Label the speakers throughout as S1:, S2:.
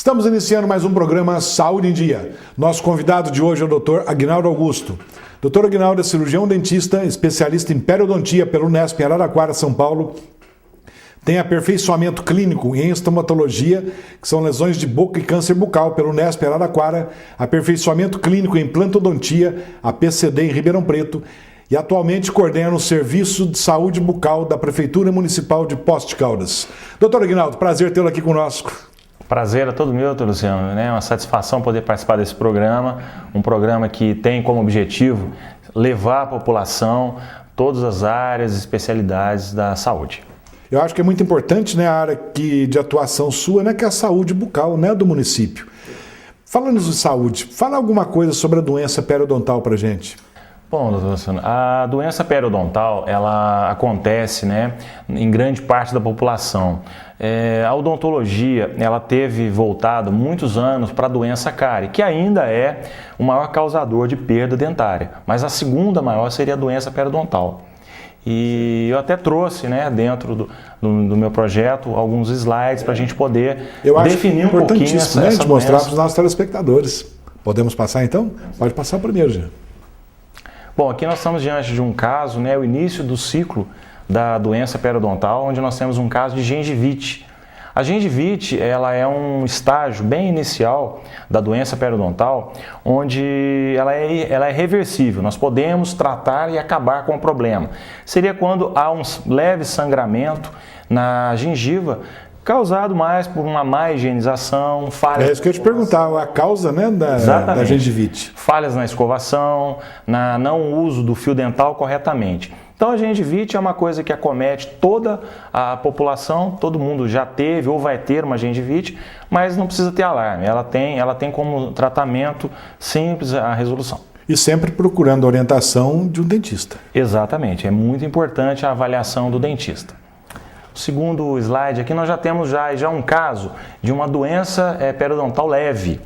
S1: Estamos iniciando mais um programa Saúde em Dia. Nosso convidado de hoje é o Dr. Aguinaldo Augusto. Dr. Aguinaldo é cirurgião dentista, especialista em periodontia pelo Unesp em Araraquara, São Paulo. Tem aperfeiçoamento clínico em estomatologia, que são lesões de boca e câncer bucal, pelo Unesp em Araraquara. Aperfeiçoamento clínico em implantodontia, APCD em Ribeirão Preto. E atualmente coordena o Serviço de Saúde Bucal da Prefeitura Municipal de Poços de Caldas. Doutor Aguinaldo, prazer tê-lo aqui conosco.
S2: Prazer é todo meu, doutor Luciano. É uma satisfação poder participar desse programa, um programa que tem como objetivo levar à população todas as áreas e especialidades da saúde.
S1: Eu acho que é muito importante, né, a área de atuação sua, né, que é a saúde bucal, né, do município. Falando de saúde, fala alguma coisa sobre a doença periodontal para a gente.
S2: Bom, doutor Luciano, a doença periodontal, ela acontece, né, em grande parte da população. A odontologia, ela teve voltado muitos anos para a doença cárie, que ainda é o maior causador de perda dentária, mas a segunda maior seria a doença periodontal. E eu até trouxe, né, dentro do meu projeto alguns slides para a gente poder definir um pouquinho essa
S1: doença. De mostrar para os
S2: doença.
S1: nossos telespectadores. Podemos passar então? Pode passar primeiro, já.
S2: Bom, aqui nós estamos diante de um caso, né, o início do ciclo da doença periodontal, onde nós temos um caso de gengivite. A gengivite, ela é um estágio bem inicial da doença periodontal, onde ela é reversível. Nós podemos tratar e acabar com o problema. Seria quando há um leve sangramento na gengiva, causado mais por uma má higienização, falhas...
S1: É isso que eu ia te perguntar, a causa, né, da gengivite.
S2: Falhas na escovação, na não uso do fio dental corretamente. Então a gengivite é uma coisa que acomete toda a população, todo mundo já teve ou vai ter uma gengivite, mas não precisa ter alarme, ela tem como tratamento simples a resolução.
S1: E sempre procurando a orientação de um dentista.
S2: Exatamente, é muito importante a avaliação do dentista. O segundo slide aqui nós já temos já um caso de uma doença periodontal leve.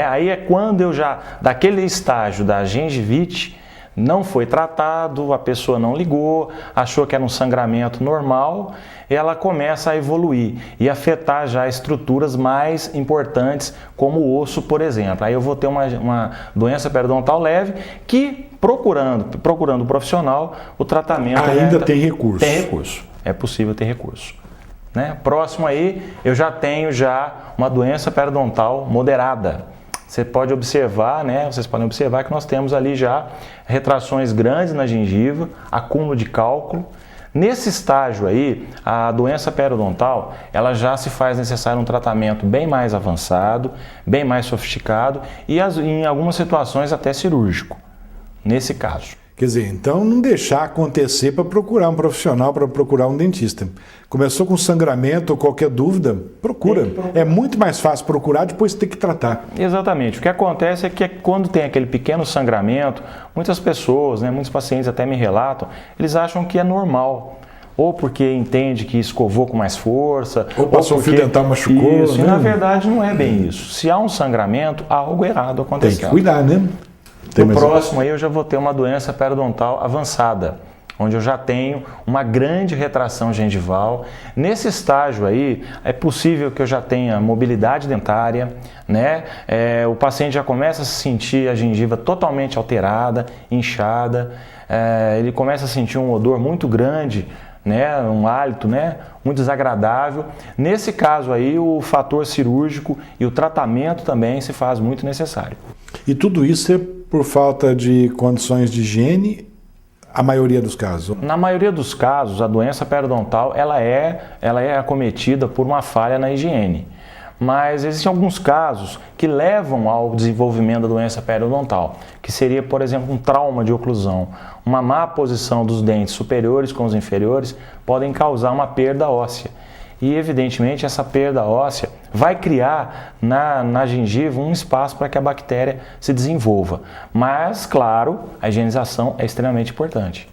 S2: Aí é quando daquele estágio da gengivite, não foi tratado, a pessoa não ligou, achou que era um sangramento normal, ela começa a evoluir e afetar já estruturas mais importantes, como o osso, por exemplo. Aí eu vou ter uma doença periodontal leve que, procurando o profissional, o tratamento...
S1: Ainda tem recurso.
S2: Tem recurso, é possível ter recurso. Próximo aí, eu já tenho uma doença periodontal moderada. Vocês podem observar que nós temos ali já retrações grandes na gengiva, acúmulo de cálculo. Nesse estágio aí, a doença periodontal, ela já se faz necessário um tratamento bem mais avançado, bem mais sofisticado e em algumas situações até cirúrgico, nesse caso.
S1: Quer dizer, então não deixar acontecer para procurar um profissional, para procurar um dentista. Começou com sangramento ou qualquer dúvida, procura. É muito mais fácil procurar, depois ter que tratar.
S2: Exatamente. O que acontece é que quando tem aquele pequeno sangramento, muitas pessoas, muitos pacientes até me relatam, eles acham que é normal. Ou porque entende que escovou com mais força.
S1: Ou passou o fio dental, machucou.
S2: Isso, e na verdade não é bem isso. Se há um sangramento, há algo errado acontecendo.
S1: Tem que cuidar, né?
S2: No próximo aí eu já vou ter uma doença periodontal avançada, onde eu já tenho uma grande retração gengival. Nesse estágio aí é possível que eu já tenha mobilidade dentária, o paciente já começa a sentir a gengiva totalmente alterada, inchada, ele começa a sentir um odor muito grande, um hálito, muito desagradável. Nesse caso aí o fator cirúrgico e o tratamento também se faz muito necessário.
S1: E tudo isso é por falta de condições de higiene, a maioria dos casos?
S2: Na maioria dos casos, a doença periodontal ela é acometida por uma falha na higiene. Mas existem alguns casos que levam ao desenvolvimento da doença periodontal, que seria, por exemplo, um trauma de oclusão. Uma má posição dos dentes superiores com os inferiores podem causar uma perda óssea. E, evidentemente, essa perda óssea vai criar na gengiva um espaço para que a bactéria se desenvolva. Mas, claro, a higienização é extremamente importante.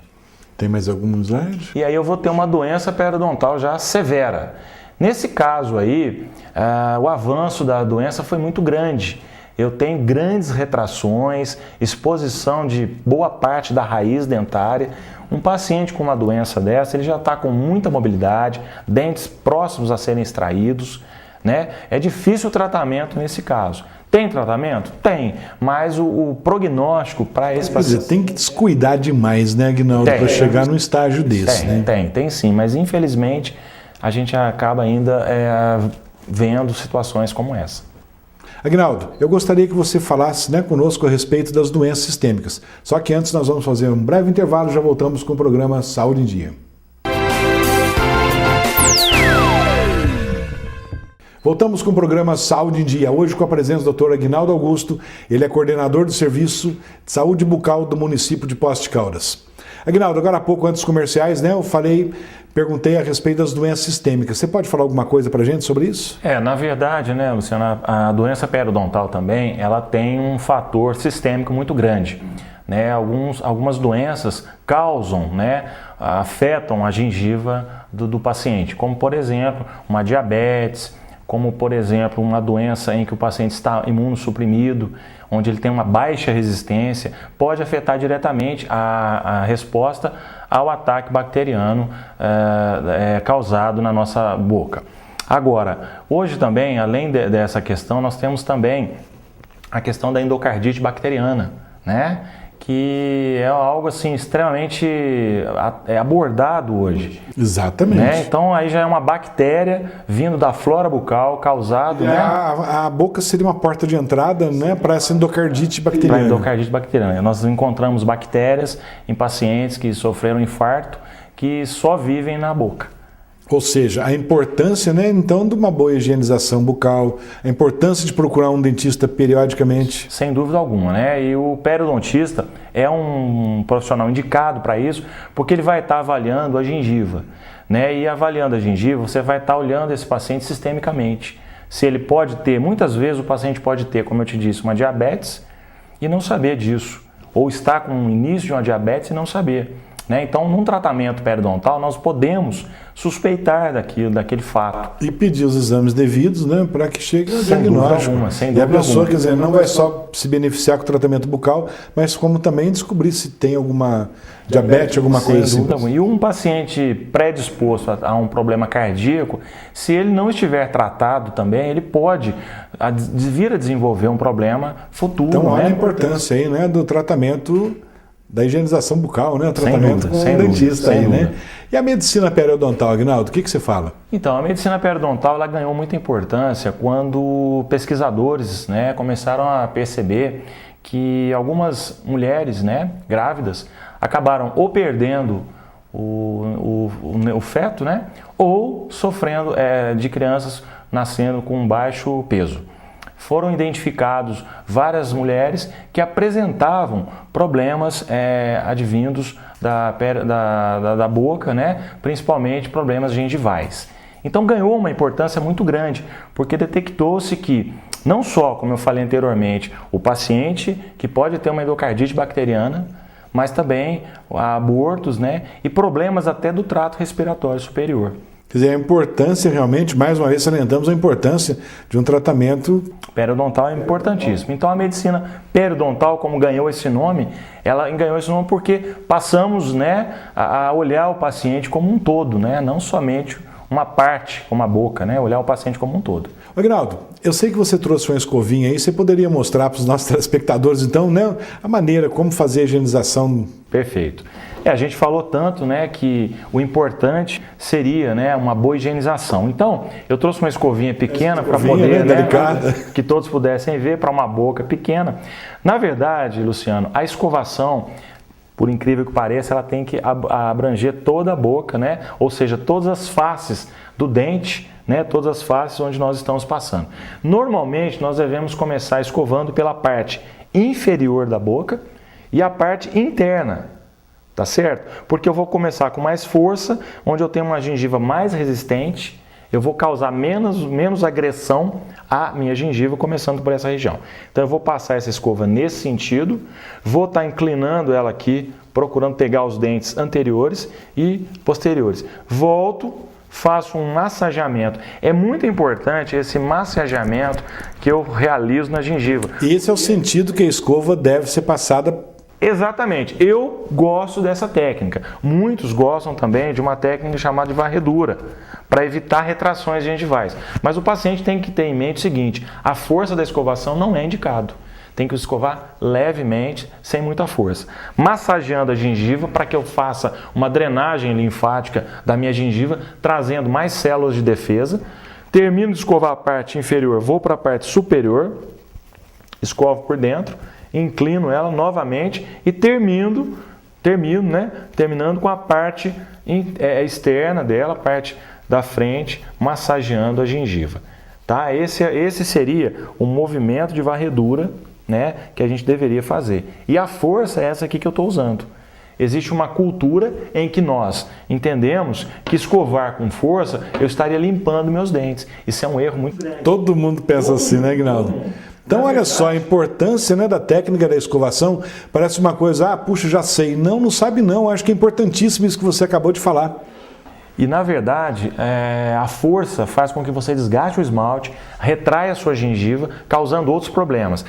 S1: Tem mais alguns slides?
S2: E aí eu vou ter uma doença periodontal já severa. Nesse caso aí, o avanço da doença foi muito grande. Eu tenho grandes retrações, exposição de boa parte da raiz dentária. Um paciente com uma doença dessa, ele já está com muita mobilidade, dentes próximos a serem extraídos, né? É difícil o tratamento nesse caso. Tem tratamento? Tem, mas o prognóstico para esse paciente...
S1: Tem que descuidar demais, né, Aguinaldo, para chegar num estágio desse, né?
S2: Tem sim, mas infelizmente a gente acaba ainda vendo situações como essa.
S1: Aguinaldo, eu gostaria que você falasse, né, conosco a respeito das doenças sistêmicas. Só que antes nós vamos fazer um breve intervalo e já voltamos com o programa Saúde em Dia. Voltamos com o programa Saúde em Dia, hoje com a presença do Dr. Aguinaldo Augusto, ele é coordenador do Serviço de Saúde Bucal do município de Poços de Caldas. Aguinaldo, agora há pouco, antes dos comerciais, né, eu perguntei a respeito das doenças sistêmicas. Você pode falar alguma coisa para a gente sobre isso?
S2: Na verdade, né, Luciano, a doença periodontal também, ela tem um fator sistêmico muito grande. Né? Algumas doenças causam, né, afetam a gengiva do paciente, como por exemplo, uma diabetes, como por exemplo uma doença em que o paciente está imunossuprimido, onde ele tem uma baixa resistência, pode afetar diretamente a resposta ao ataque bacteriano causado na nossa boca. Agora, hoje também, além dessa questão, nós temos também a questão da endocardite bacteriana, né? Que é algo assim extremamente abordado hoje.
S1: Exatamente.
S2: Né? Então aí já é uma bactéria vindo da flora bucal causado, né?
S1: A boca seria uma porta de entrada, né, para essa endocardite bacteriana.
S2: Para endocardite bacteriana. Nós encontramos bactérias em pacientes que sofreram infarto que só vivem na boca.
S1: Ou seja, a importância, né, então, de uma boa higienização bucal, a importância de procurar um dentista periodicamente.
S2: Sem dúvida alguma, né? E o periodontista é um profissional indicado para isso, porque ele vai estar avaliando a gengiva, né? E avaliando a gengiva, você vai estar olhando esse paciente sistemicamente. Se ele pode ter, muitas vezes o paciente pode ter, como eu te disse, uma diabetes e não saber disso, ou estar com o início de uma diabetes e não saber. Né? Então, num tratamento periodontal, nós podemos suspeitar daquele fato.
S1: E pedir os exames devidos, né, para que chegue ao diagnóstico.
S2: Sem dúvida
S1: e a pessoa,
S2: alguma.
S1: Quer dizer, não vai só se beneficiar com o tratamento bucal, mas como também descobrir se tem alguma diabetes, alguma coisa assim.
S2: E um paciente predisposto a um problema cardíaco, se ele não estiver tratado também, ele pode vir a desenvolver um problema futuro.
S1: Então, olha,
S2: né?
S1: a importância aí, né, do tratamento da higienização bucal, né? O tratamento com o dentista aí, né? E a medicina periodontal, Aguinaldo, o que você fala?
S2: Então, a medicina periodontal ela ganhou muita importância quando pesquisadores, né, começaram a perceber que algumas mulheres, né, grávidas acabaram ou perdendo o feto, né, ou sofrendo de crianças nascendo com baixo peso. Foram identificados várias mulheres que apresentavam problemas advindos da boca, né? Principalmente problemas gengivais. Então ganhou uma importância muito grande, porque detectou-se que não só, como eu falei anteriormente, o paciente que pode ter uma endocardite bacteriana, mas também abortos, né? E problemas até do trato respiratório superior.
S1: Quer dizer, a importância realmente, mais uma vez salientamos a importância de um tratamento
S2: periodontal é importantíssimo. Então a medicina periodontal, como ganhou esse nome, ela ganhou esse nome porque passamos, né, a olhar o paciente como um todo, né, não somente uma parte, como a boca, né, olhar o paciente como um todo.
S1: Aguinaldo, eu sei que você trouxe uma escovinha aí, você poderia mostrar para os nossos telespectadores, então, né, a maneira, como fazer a higienização.
S2: Perfeito. A gente falou tanto, né, que o importante seria, né, uma boa higienização. Então, eu trouxe uma escovinha pequena para poder, né, que todos pudessem ver, para uma boca pequena. Na verdade, Luciano, a escovação, por incrível que pareça, ela tem que abranger toda a boca, né, ou seja, todas as faces do dente, né, todas as faces onde nós estamos passando. Normalmente, nós devemos começar escovando pela parte inferior da boca e a parte interna. Tá certo? Porque eu vou começar com mais força, onde eu tenho uma gengiva mais resistente, eu vou causar menos agressão à minha gengiva, começando por essa região. Então eu vou passar essa escova nesse sentido, vou estar inclinando ela aqui, procurando pegar os dentes anteriores e posteriores. Volto, faço um massageamento. É muito importante esse massageamento que eu realizo na gengiva.
S1: E esse é o sentido que a escova deve ser passada
S2: Exatamente. Eu gosto dessa técnica. Muitos gostam também de uma técnica chamada de varredura, para evitar retrações gengivais. Mas o paciente tem que ter em mente o seguinte: a força da escovação não é indicado. Tem que escovar levemente, sem muita força. Massageando a gengiva para que eu faça uma drenagem linfática da minha gengiva, trazendo mais células de defesa. Termino de escovar a parte inferior, vou para a parte superior, escovo por dentro, inclino ela novamente e terminando com a parte externa dela, a parte da frente, massageando a gengiva. Tá? Esse seria o movimento de varredura, né, que a gente deveria fazer. E a força é essa aqui que eu estou usando. Existe uma cultura em que nós entendemos que escovar com força eu estaria limpando meus dentes. Isso é um erro muito grande.
S1: Todo mundo pensa assim, né, Aguinaldo? Então, olha só a importância, né, da técnica da escovação. Parece uma coisa, puxa, já sei. Não sabe não. Acho que é importantíssimo isso que você acabou de falar.
S2: E, na verdade, a força faz com que você desgaste o esmalte, retraia a sua gengiva, causando outros problemas.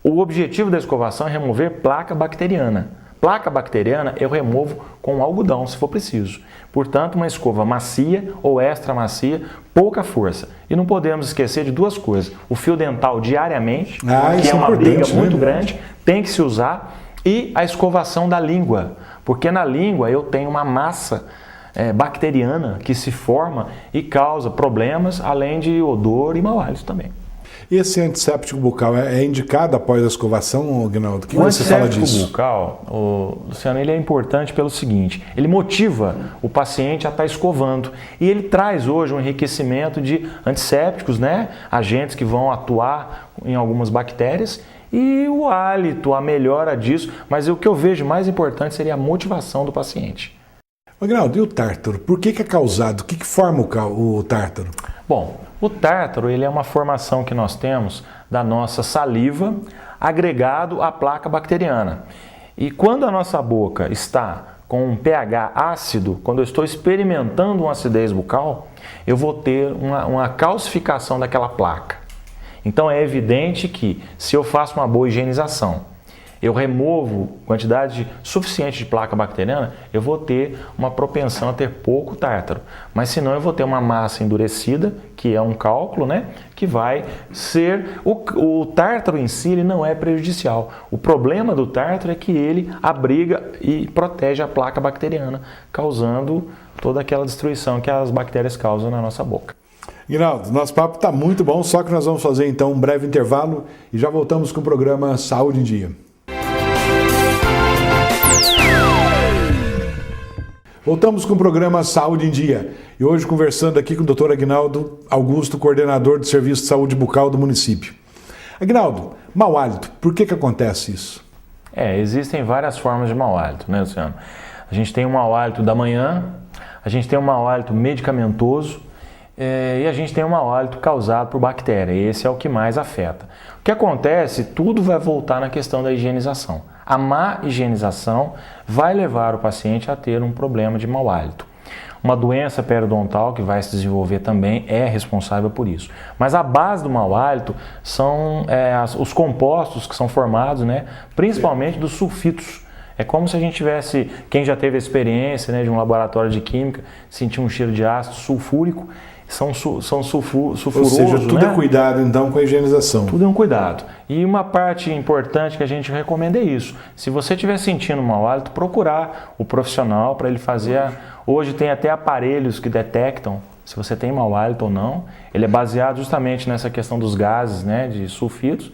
S2: O objetivo da escovação é remover placa bacteriana. Placa bacteriana eu removo com algodão, se for preciso. Portanto, uma escova macia ou extra macia, pouca força. E não podemos esquecer de duas coisas. O fio dental diariamente, que é uma briga muito grande, tem que se usar. E a escovação da língua. Porque na língua eu tenho uma massa bacteriana que se forma e causa problemas, além de odor e mau hálito também.
S1: E esse antisséptico bucal é indicado após a escovação, Aguinaldo? O que você fala disso? O
S2: antisséptico bucal, Luciano, ele é importante pelo seguinte: ele motiva o paciente a estar escovando. E ele traz hoje um enriquecimento de antissépticos, né? Agentes que vão atuar em algumas bactérias. E o hálito, a melhora disso. Mas o que eu vejo mais importante seria a motivação do paciente.
S1: Aguinaldo, e o tártaro? Por que é causado? O que forma o tártaro?
S2: Bom, o tártaro ele é uma formação que nós temos da nossa saliva agregado à placa bacteriana. E quando a nossa boca está com um pH ácido, quando eu estou experimentando uma acidez bucal, eu vou ter uma calcificação daquela placa. Então é evidente que se eu faço uma boa higienização, eu removo quantidade suficiente de placa bacteriana, eu vou ter uma propensão a ter pouco tártaro. Mas senão eu vou ter uma massa endurecida, que é um cálculo, né? Que vai ser... O tártaro em si ele não é prejudicial. O problema do tártaro é que ele abriga e protege a placa bacteriana, causando toda aquela destruição que as bactérias causam na nossa boca.
S1: Aguinaldo, nosso papo está muito bom, só que nós vamos fazer então um breve intervalo e já voltamos com o programa Saúde em Dia. Voltamos com o programa Saúde em Dia e hoje conversando aqui com o Dr. Aguinaldo Augusto, coordenador do Serviço de Saúde Bucal do município. Aguinaldo, mau hálito, por que acontece isso?
S2: Existem várias formas de mau hálito, né, Luciano? A gente tem o mau hálito da manhã, a gente tem o mau hálito medicamentoso e a gente tem o mau hálito causado por bactéria. Esse é o que mais afeta. O que acontece, tudo vai voltar na questão da higienização. A má higienização vai levar o paciente a ter um problema de mau hálito. Uma doença periodontal que vai se desenvolver também é responsável por isso. Mas a base do mau hálito são os compostos que são formados, né, principalmente dos sulfitos. É como se a gente tivesse, quem já teve a experiência, né, de um laboratório de química, sentir um cheiro de ácido sulfúrico, são sulfurosos. Ou
S1: seja, tudo
S2: né?
S1: é cuidado então com a higienização.
S2: Tudo é um cuidado. E uma parte importante que a gente recomenda é isso. Se você estiver sentindo mau hálito, procurar o profissional para ele fazer. Hoje tem até aparelhos que detectam se você tem mau hálito ou não. Ele é baseado justamente nessa questão dos gases, né, de sulfitos.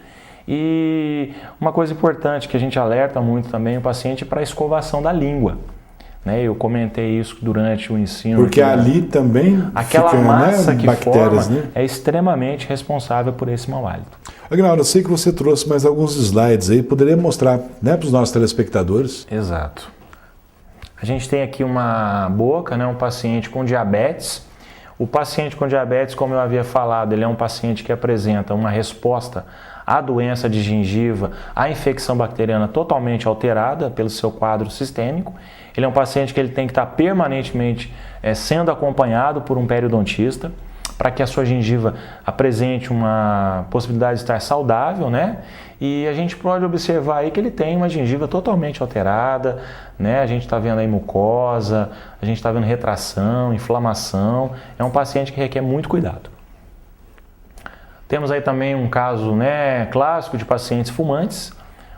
S2: E uma coisa importante que a gente alerta muito também o paciente para a escovação da língua. Eu comentei isso durante o ensino.
S1: Porque ali também
S2: aquela massa que
S1: bactérias,
S2: forma,
S1: né?
S2: é extremamente responsável por esse mau hálito.
S1: Aguinaldo, eu sei que você trouxe mais alguns slides aí, poderia mostrar, né, para os nossos telespectadores?
S2: Exato. A gente tem aqui uma boca, né, um paciente com diabetes. O paciente com diabetes, como eu havia falado, ele é um paciente que apresenta uma resposta à doença de gengiva, à infecção bacteriana totalmente alterada pelo seu quadro sistêmico. Ele é um paciente que ele tem que estar permanentemente sendo acompanhado por um periodontista para que a sua gengiva apresente uma possibilidade de estar saudável, né? E a gente pode observar aí que ele tem uma gengiva totalmente alterada, né? A gente está vendo aí mucosa, a gente está vendo retração, inflamação. É um paciente que requer muito cuidado. Temos aí também um caso, né, clássico de pacientes fumantes.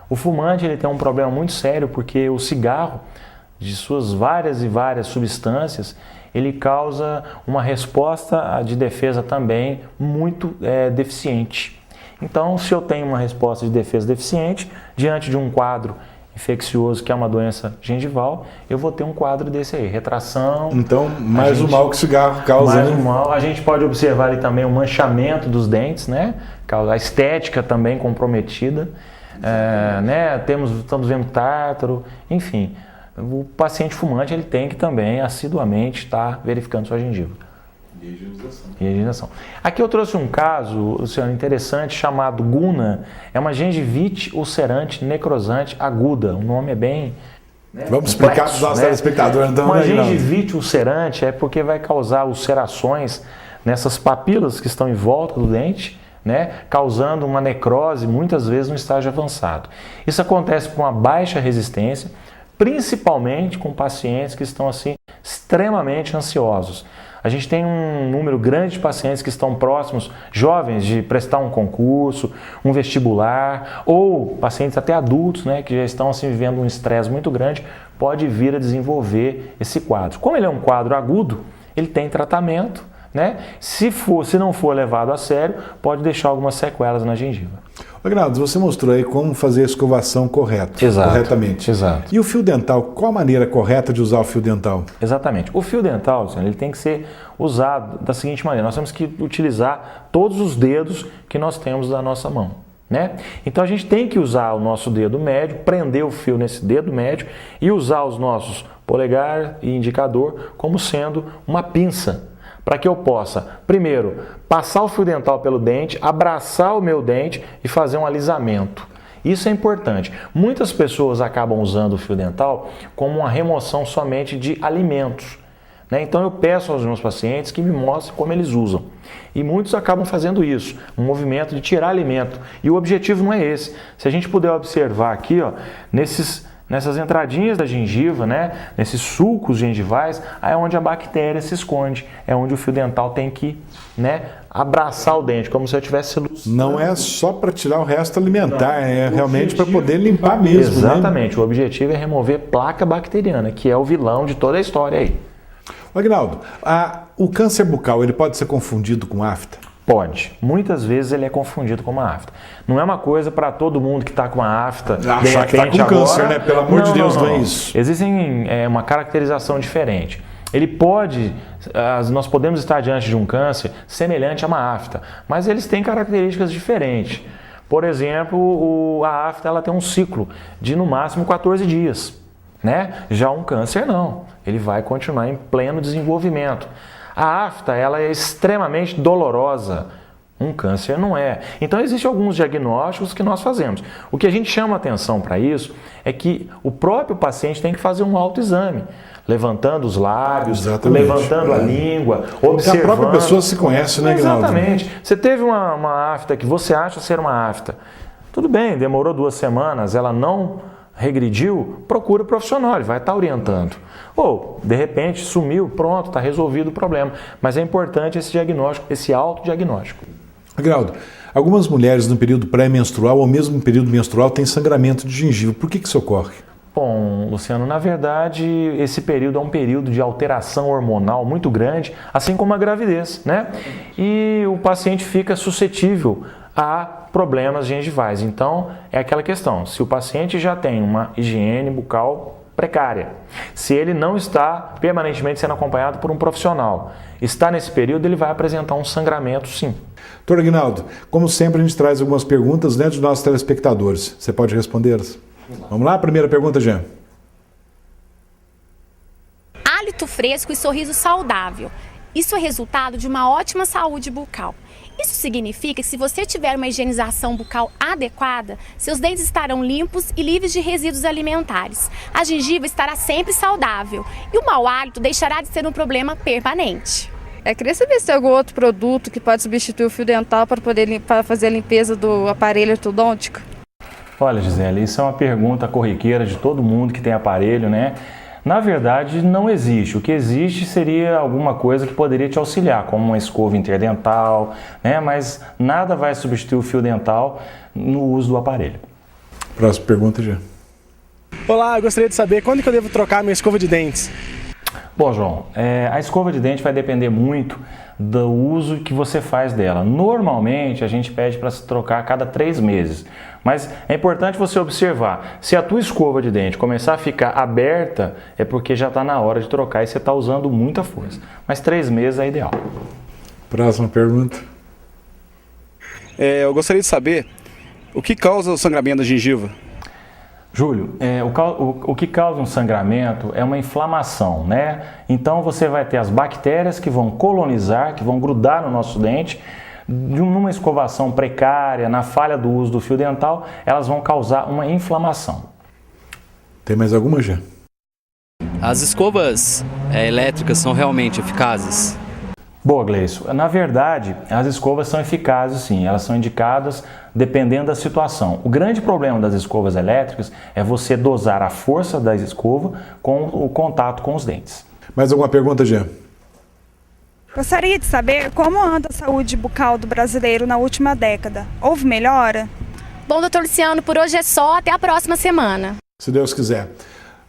S2: O fumante ele tem um problema muito sério porque o cigarro, de suas várias e várias substâncias, ele causa uma resposta de defesa também muito deficiente. Então, se eu tenho uma resposta de defesa deficiente, diante de um quadro infeccioso, que é uma doença gengival, eu vou ter um quadro desse aí, retração.
S1: Então, mais o mal que o cigarro causa.
S2: Mais o mal. A gente pode observar ali também o manchamento dos dentes, né? A estética também comprometida. Né? Estamos vendo tártaro, enfim. O paciente fumante ele tem que também assiduamente estar verificando sua gengiva. E higienização. Aqui eu trouxe um caso, Luciano, interessante, chamado Guna. É uma gengivite ulcerante necrosante aguda. O nome é bem...
S1: Vamos explicar para os nossos telespectadores. Então,
S2: uma gengivite ulcerante é porque vai causar ulcerações nessas papilas que estão em volta do dente, né, causando uma necrose, muitas vezes no estágio avançado. Isso acontece com uma baixa resistência, principalmente com pacientes que estão assim extremamente ansiosos. A gente tem um número grande de pacientes que estão próximos, jovens, de prestar um concurso, um vestibular, ou pacientes até adultos, né, que já estão assim, vivendo um estresse muito grande, pode vir a desenvolver esse quadro. Como ele é um quadro agudo, ele tem tratamento, né? Se não for levado a sério, pode deixar algumas sequelas na gengiva.
S1: Aguinaldo, você mostrou aí como fazer a escovação corretamente.
S2: Exato.
S1: E o fio dental, qual a maneira correta de usar o fio dental?
S2: Exatamente. O fio dental, ele tem que ser usado da seguinte maneira. Nós temos que utilizar todos os dedos que nós temos da nossa mão, né? Então a gente tem que usar o nosso dedo médio, prender o fio nesse dedo médio e usar os nossos polegar e indicador como sendo uma pinça, para que eu possa, primeiro, passar o fio dental pelo dente, abraçar o meu dente e fazer um alisamento. Isso é importante. Muitas pessoas acabam usando o fio dental como uma remoção somente de alimentos, né? Então eu peço aos meus pacientes que me mostrem como eles usam. E muitos acabam fazendo isso, um movimento de tirar alimento. E o objetivo não é esse. Se a gente puder observar aqui, ó, nessas entradinhas da gengiva, né, nesses sulcos gengivais, é onde a bactéria se esconde, é onde o fio dental tem que, né, abraçar o dente, como se eu tivesse...
S1: Não é só para tirar o resto alimentar, é realmente para poder limpar mesmo.
S2: Exatamente,
S1: né?
S2: O objetivo é remover placa bacteriana, que é o vilão de toda a história aí.
S1: Aguinaldo, o câncer bucal, ele pode ser confundido com afta?
S2: Pode. Muitas vezes ele é confundido com uma afta. Não é uma coisa para todo mundo que está com uma afta, de
S1: achar que está com câncer, né? Pelo amor de Deus, não é isso.
S2: Existem uma caracterização diferente. Ele pode, nós podemos estar diante de um câncer semelhante a uma afta, mas eles têm características diferentes. Por exemplo, a afta ela tem um ciclo de no máximo 14 dias, né? Já um câncer não, ele vai continuar em pleno desenvolvimento. A afta ela é extremamente dolorosa, um câncer não é. Então existem alguns diagnósticos que nós fazemos. O que a gente chama atenção para isso é que o próprio paciente tem que fazer um autoexame, levantando os lábios, levantando a língua, observando.
S1: A própria pessoa se conhece, né, Aguinaldo?
S2: Exatamente. Você teve uma afta que você acha ser uma afta. Tudo bem, demorou 2 semanas, ela não regrediu, procura o profissional, ele vai estar orientando. Ou, de repente, sumiu, pronto, está resolvido o problema. Mas é importante esse diagnóstico, esse autodiagnóstico.
S1: Aguinaldo, algumas mulheres no período pré-menstrual ou mesmo no período menstrual têm sangramento de gengiva. Por que isso ocorre?
S2: Bom, Luciano, na verdade, esse período é um período de alteração hormonal muito grande, assim como a gravidez, né? E o paciente fica suscetível a problemas gengivais. Então, é aquela questão, se o paciente já tem uma higiene bucal precária, se ele não está permanentemente sendo acompanhado por um profissional, está nesse período, ele vai apresentar um sangramento, sim.
S1: Doutor Aguinaldo, como sempre, a gente traz algumas perguntas, né, dos nossos telespectadores. Você pode respondê-las? Vamos lá, primeira pergunta, Jean.
S3: Hálito fresco e sorriso saudável. Isso é resultado de uma ótima saúde bucal. Isso significa que se você tiver uma higienização bucal adequada, seus dentes estarão limpos e livres de resíduos alimentares. A gengiva estará sempre saudável e o mau hálito deixará de ser um problema permanente.
S4: Queria saber se tem algum outro produto que pode substituir o fio dental para fazer a limpeza do aparelho ortodôntico?
S2: Olha, Gisele, isso é uma pergunta corriqueira de todo mundo que tem aparelho, né? Na verdade, não existe. O que existe seria alguma coisa que poderia te auxiliar, como uma escova interdental, né? Mas nada vai substituir o fio dental no uso do aparelho.
S1: Próxima pergunta, já.
S5: Olá, eu gostaria de saber quando que eu devo trocar minha escova de dentes?
S2: Bom, João, a escova de dente vai depender muito do uso que você faz dela. Normalmente, a gente pede para se trocar a cada 3 meses. Mas é importante você observar, se a tua escova de dente começar a ficar aberta, é porque já está na hora de trocar e você está usando muita força. Mas 3 meses é ideal.
S1: Próxima pergunta.
S6: Eu gostaria de saber o que causa o sangramento da gengiva.
S2: Júlio, o que causa um sangramento é uma inflamação, né? Então você vai ter as bactérias que vão colonizar, que vão grudar no nosso dente, numa escovação precária, na falha do uso do fio dental, elas vão causar uma inflamação.
S1: Tem mais alguma, já?
S7: As escovas elétricas são realmente eficazes?
S2: Boa, Gleison. Na verdade, as escovas são eficazes sim, elas são indicadas dependendo da situação. O grande problema das escovas elétricas é você dosar a força da escova com o contato com os dentes.
S1: Mais alguma pergunta, Jean?
S8: Gostaria de saber como anda a saúde bucal do brasileiro na última década. Houve melhora?
S3: Bom, doutor Luciano, por hoje é só. Até a próxima semana.
S1: Se Deus quiser.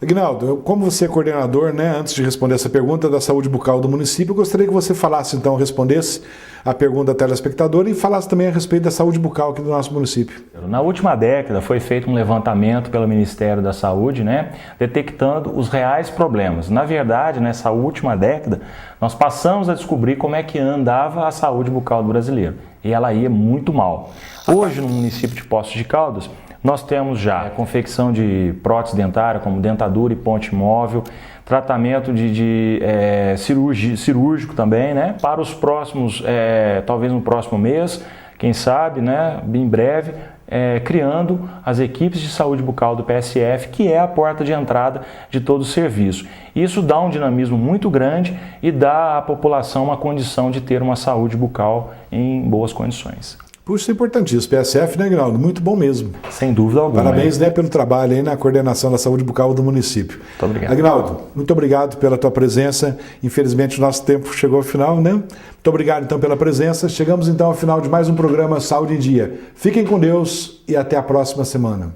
S1: Aguinaldo, como você é coordenador, né, antes de responder essa pergunta da saúde bucal do município, eu gostaria que você falasse, então, respondesse a pergunta da telespectadora e falasse também a respeito da saúde bucal aqui do nosso município.
S2: Na última década foi feito um levantamento pelo Ministério da Saúde, né, detectando os reais problemas. Na verdade, nessa última década, nós passamos a descobrir como é que andava a saúde bucal do brasileiro. E ela ia muito mal. Hoje, no município de Poços de Caldas, nós temos já a confecção de prótese dentária, como dentadura e ponte móvel, tratamento cirúrgico também, né? Para os próximos, talvez no próximo mês, quem sabe, né? Em breve, criando as equipes de saúde bucal do PSF, que é a porta de entrada de todo o serviço. Isso dá um dinamismo muito grande e dá à população uma condição de ter uma saúde bucal em boas condições.
S1: Puxa, isso é importantíssimo. PSF, né, Aguinaldo? Muito bom mesmo.
S2: Sem dúvida alguma.
S1: Parabéns, né, pelo trabalho aí na coordenação da saúde bucal do município.
S2: Muito obrigado.
S1: Aguinaldo, muito obrigado pela tua presença. Infelizmente, o nosso tempo chegou ao final, né? Muito obrigado, então, pela presença. Chegamos, então, ao final de mais um programa Saúde em Dia. Fiquem com Deus e até a próxima semana.